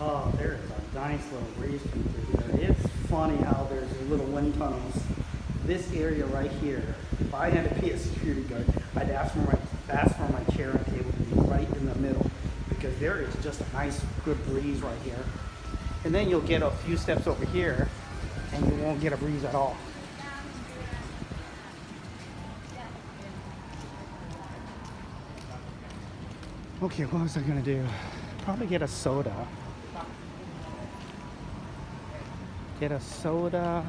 Oh, there is a nice little breeze coming through here. It's funny how there's little wind tunnels. This area right here, if I had to be a security guard, I'd ask for my chair and table to be right in the middle because there is just a nice good breeze right here. And then you'll get a few steps over here and you won't get a breeze at all. Okay, what was I gonna do? Probably get a soda. Get a soda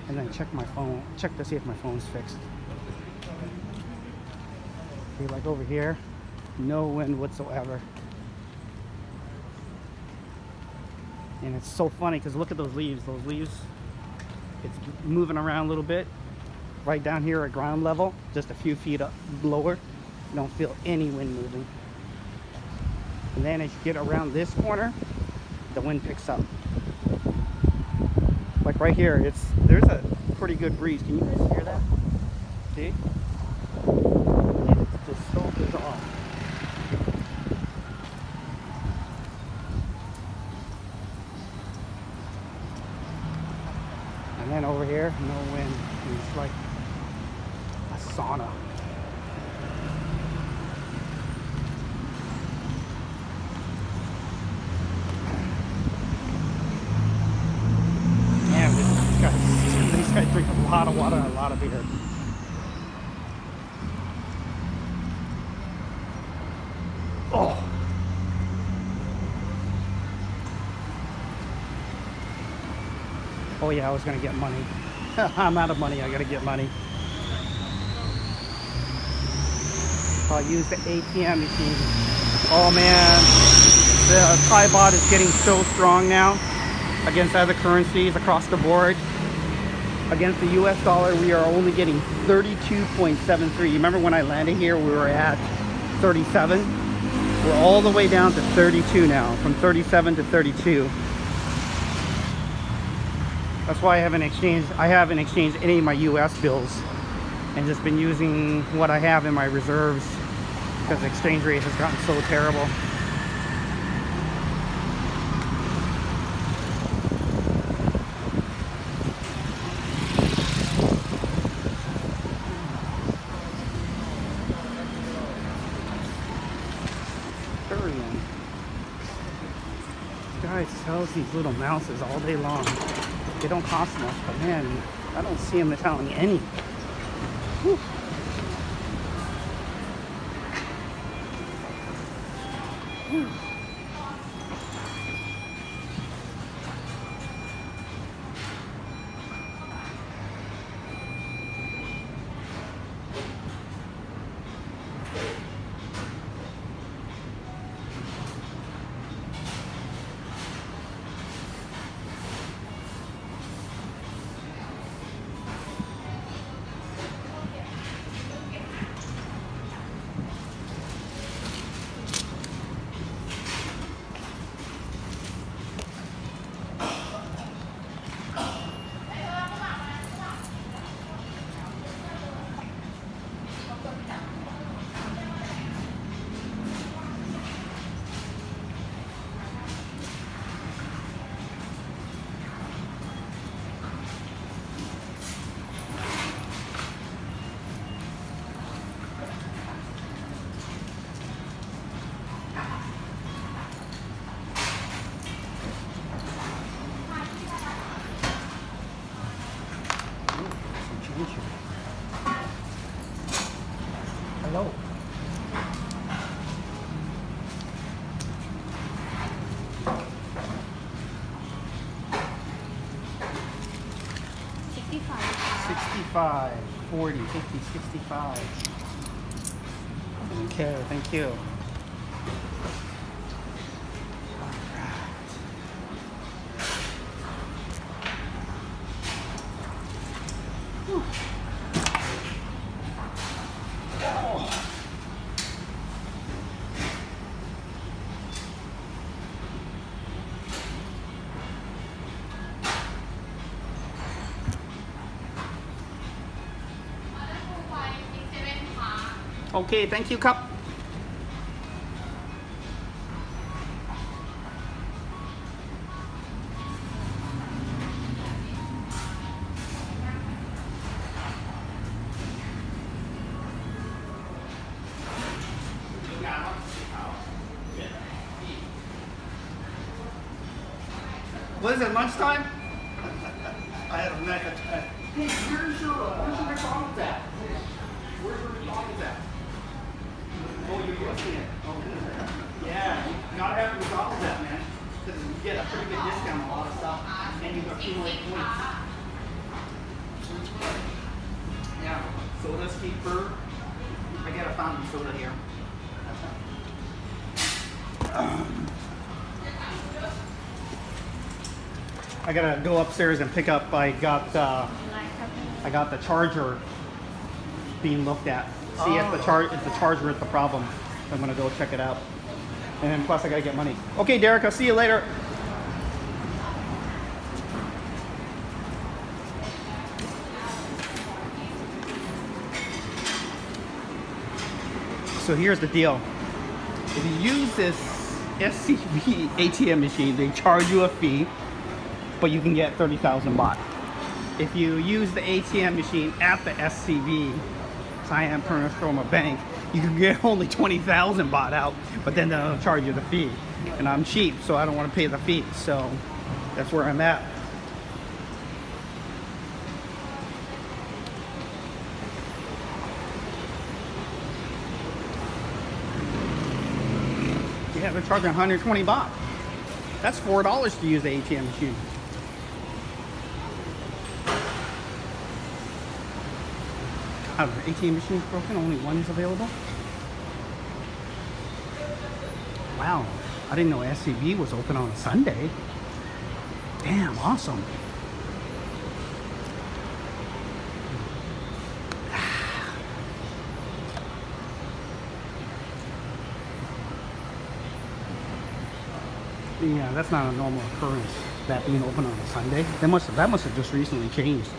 and then check my phone. Check to see if my phone's fixed. See, like over here, no wind whatsoever. And it's so funny because look at those leaves. Those leaves, it's moving around a little bit. Right down here at ground level, just a few feet up lower. You don't feel any wind moving. And then as you get around this corner, the wind picks up. Like right here, there's a pretty good breeze. Can you guys hear that? See? It's just so bizarre. And then over here, no wind. It's like a sauna. These guys drink a lot of water and a lot of beer. Oh. Oh yeah, I was gonna get money. I'm out of money, I gotta get money. I'll use the ATM machine. Oh man, the Thai baht is getting so strong now against other currencies across the board. Against the US dollar, we are only getting 32.73. You remember when I landed here, we were at 37? We're all the way down to 32 now, from 37 to 32. That's why I haven't exchanged any of my US bills and just been using what I have in my reserves because the exchange rate has gotten so terrible. Guy sells these little mouses all day long. They don't cost much, but man, I don't see them selling any. Whew. Whew. Hello. $65, $40, $50, $65. Okay, thank you. Okay, thank you, Cup. What is it, lunchtime? I had a night attack. Hey, where's your McDonald's at? Where's your McDonald's at? Oh, you're using it. Oh, yeah, you gotta have McDonald's at, man. Because you get a pretty good discount on a lot of stuff. And you accumulate points. Yeah, soda's cheaper. I got a fountain soda here. I gotta go upstairs and pick up. I got the charger being looked at. See if the charger is the problem. I'm gonna go check it out. And then plus I gotta get money. Okay, Derek, I'll see you later. So here's the deal. If you use this SCB ATM machine, they charge you a fee, but you can get 30,000 baht. If you use the ATM machine at the SCB, Siam Purnasroma Bank, you can get only 20,000 baht out, but then they'll charge you the fee. And I'm cheap, so I don't want to pay the fee. So that's where I'm at. Yeah, they're charging 120 baht. That's $4 to use the ATM machine. The ATM machine's broken, only one is available. Wow, I didn't know SCB was open on a Sunday. Damn, awesome. Yeah, that's not a normal occurrence, that being open on a Sunday. That must have just recently changed.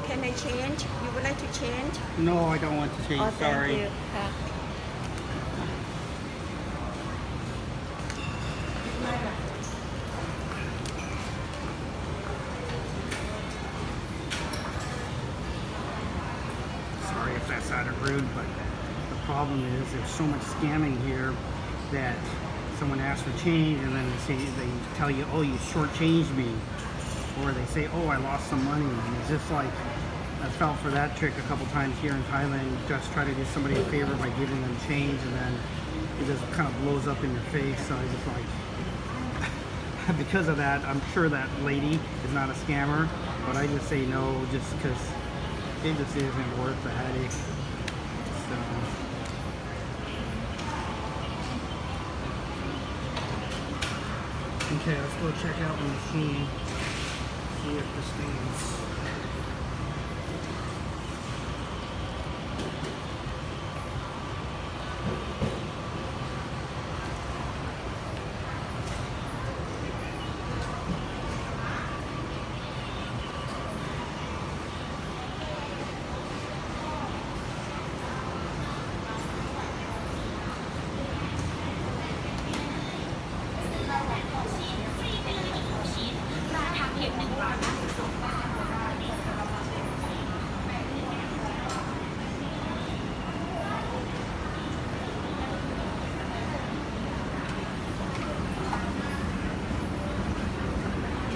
Can I change? You would like to change? No, I don't want to change. Oh, thank Sorry. you. Sorry if that sounded rude, but the problem is there's so much scamming here that someone asks for change and then they tell you, oh, you shortchanged me, or they say, oh, I lost some money, and it's just like, I fell for that trick a couple times here in Thailand. Just try to do somebody a favor by giving them change, and then it just kind of blows up in your face. So I just like, because of that, I'm sure that lady is not a scammer, but I just say no just because it just isn't worth the headache. So. Okay, let's go check out the machine. See if this thing's.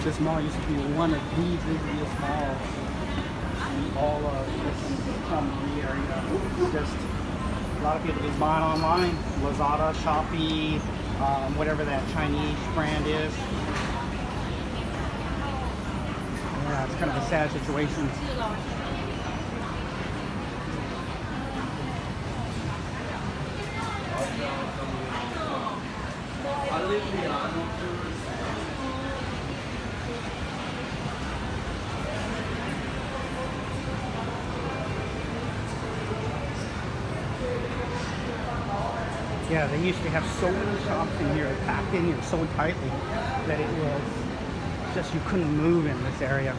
This mall used to be one of the busiest malls in all of this TukCom area. Just a lot of people just buying online. Lazada, Shopee, whatever that Chinese brand is. Yeah, it's kind of a sad situation. Yeah, they used to have so many shops in here, packed in here so tightly that it was just, you couldn't move in this area.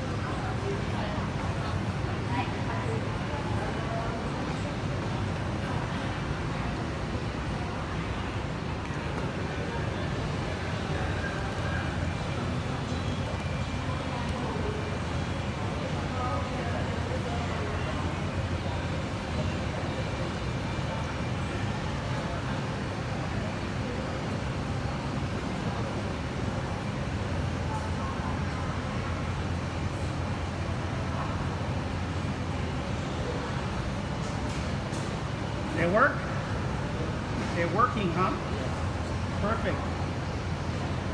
They work? They're working, huh? Perfect.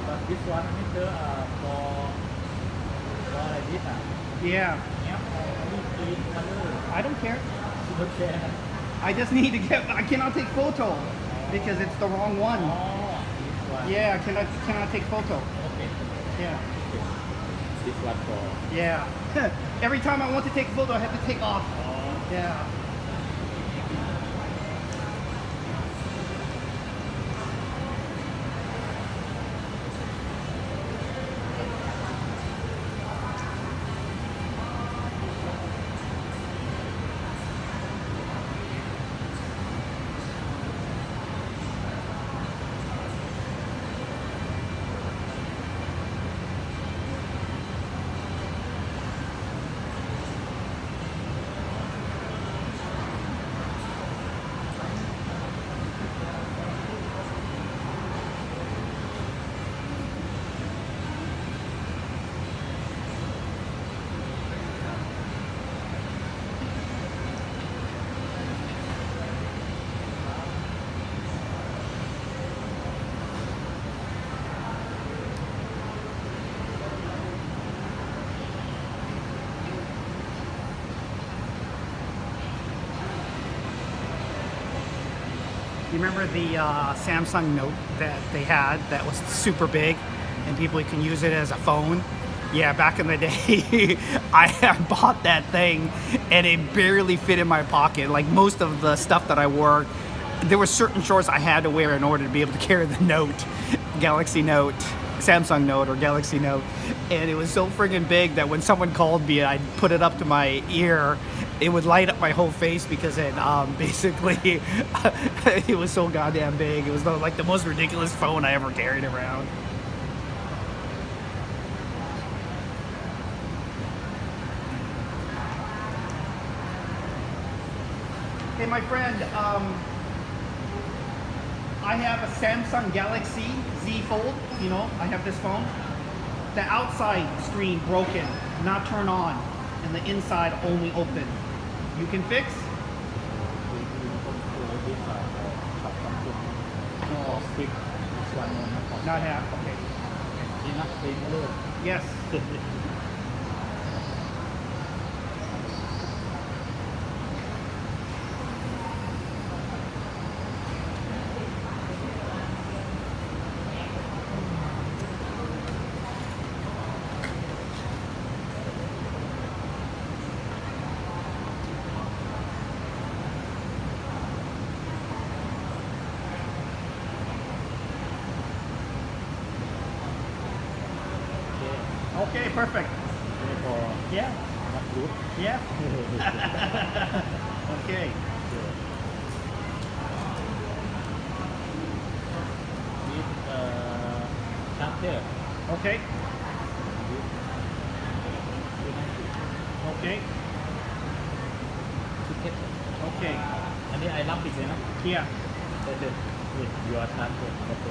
But this one meter for like this. Yeah. Only green color. I don't care. Okay. I just need to get, I cannot take photo because it's the wrong one. Oh, this one. Yeah, cannot take photo. Okay. Yeah. This one for. Yeah. Every time I want to take a photo, I have to take off. Oh. Yeah. You remember the Samsung Note that they had that was super big and people can use it as a phone? Yeah, back in the day, I bought that thing and it barely fit in my pocket. Like most of the stuff that I wore, there were certain shorts I had to wear in order to be able to carry the Note, Galaxy Note, Samsung Note or Galaxy Note. And it was so friggin' big that when someone called me, I'd put it up to my ear, it would light up my whole face because it basically, it was so goddamn big. It was like the most ridiculous phone I ever carried around. Hey, my friend, I have a Samsung Galaxy Z Fold, I have this phone. The outside screen broken, not turned on. and the inside only open. You can fix? ที่สายขับสองจุดออกฟิกวันนึงนะ Not half. Okay. นี่นะเป็นเลือก Yes. Okay, perfect. นี่พอ Yeah. นับรูท Yeah. Okay.นี่ชาร์จเจอร์ Okay. Okay. ทิเก็ต Okay. อันนี้ไอรับอีกเลยนะ Yeah. นี่ยูอาร์ชาร์จเจอร์โอเค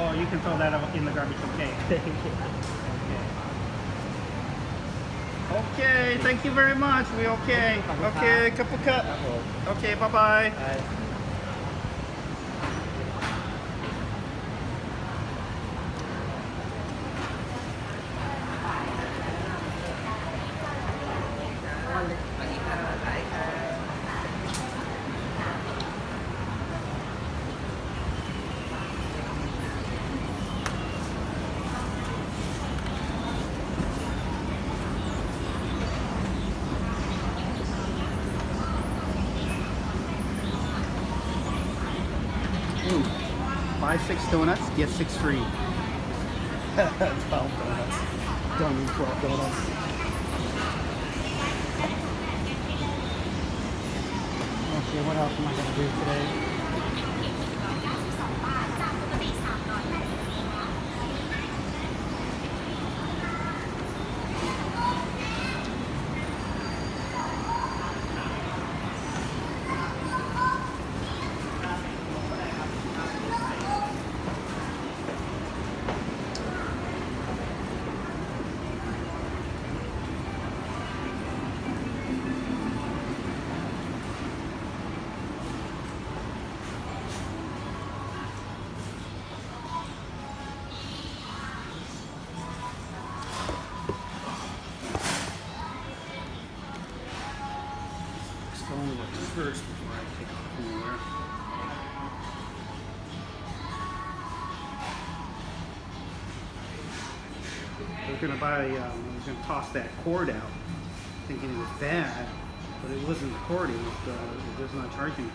Oh, you can throw that out in the garbage. Okay. Okay. Okay. Thank you very much. We okay. Okay. Cup of cut. ครับผม Okay. Bye bye. ไป Buy 6 donuts, get 6 free. 12 donuts. Don't need 12 donuts. Okay, what else am I going to do today? Phone works first before I take it anywhere. We're gonna we're gonna toss that cord out, thinking it was bad, but it wasn't the cord. It was not charging.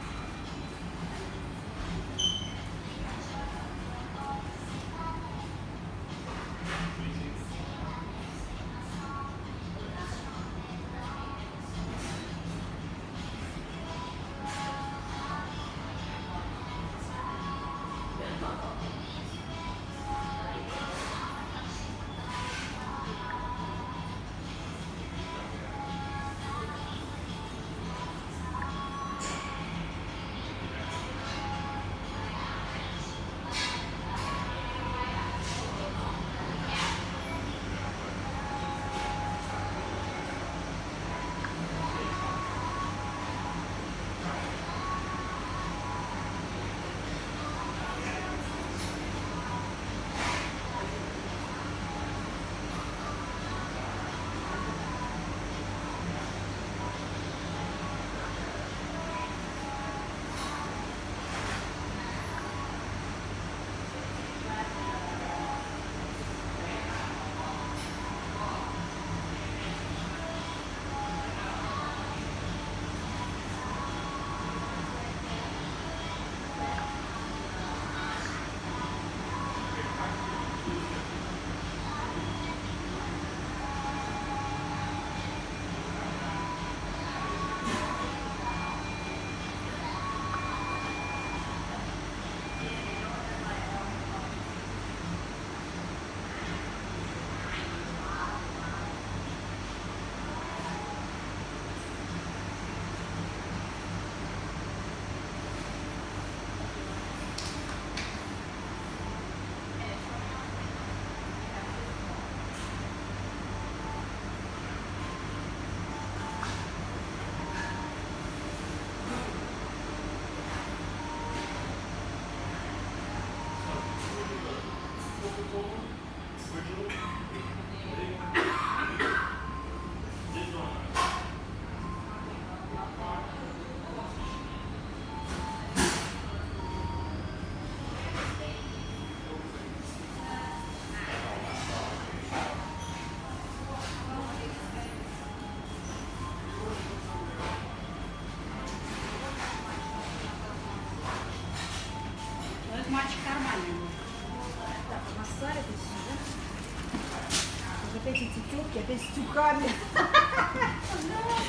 Get this TukCom.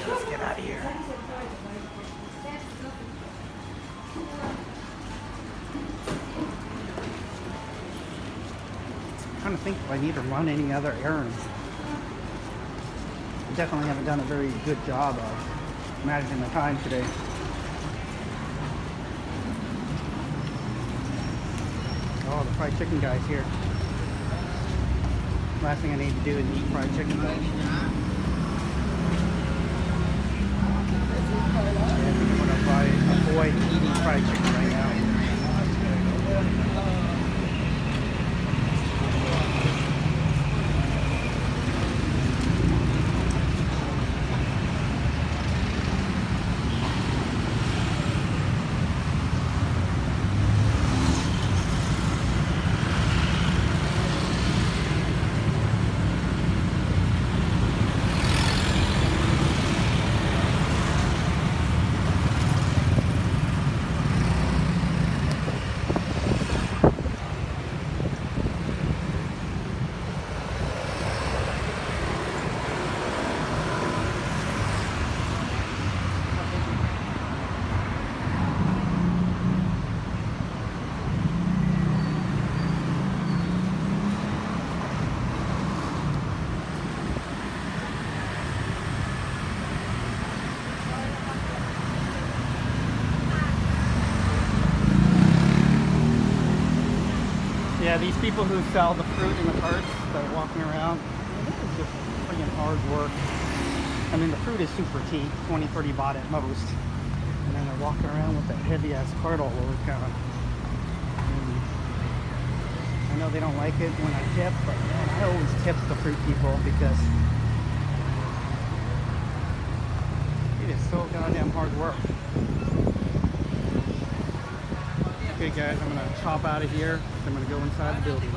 Let's get out of here. I'm trying to think if I need to run any other errands. I definitely haven't done a very good job of managing my time today. Oh, the fried chicken guy's here. Last thing I need to do is eat fried chicken though. I'm gonna avoid eating fried chicken right now. Yeah, these people who sell the fruit in the carts that are walking around, it's just freaking hard work. I mean, the fruit is super cheap, 20-30 baht at most. And then they're walking around with that heavy-ass cart all over town. I know they don't like it when I tip, but man, I always tip the fruit people because it is so goddamn hard work. Okay guys, I'm gonna chop out of here. I'm gonna go inside the building.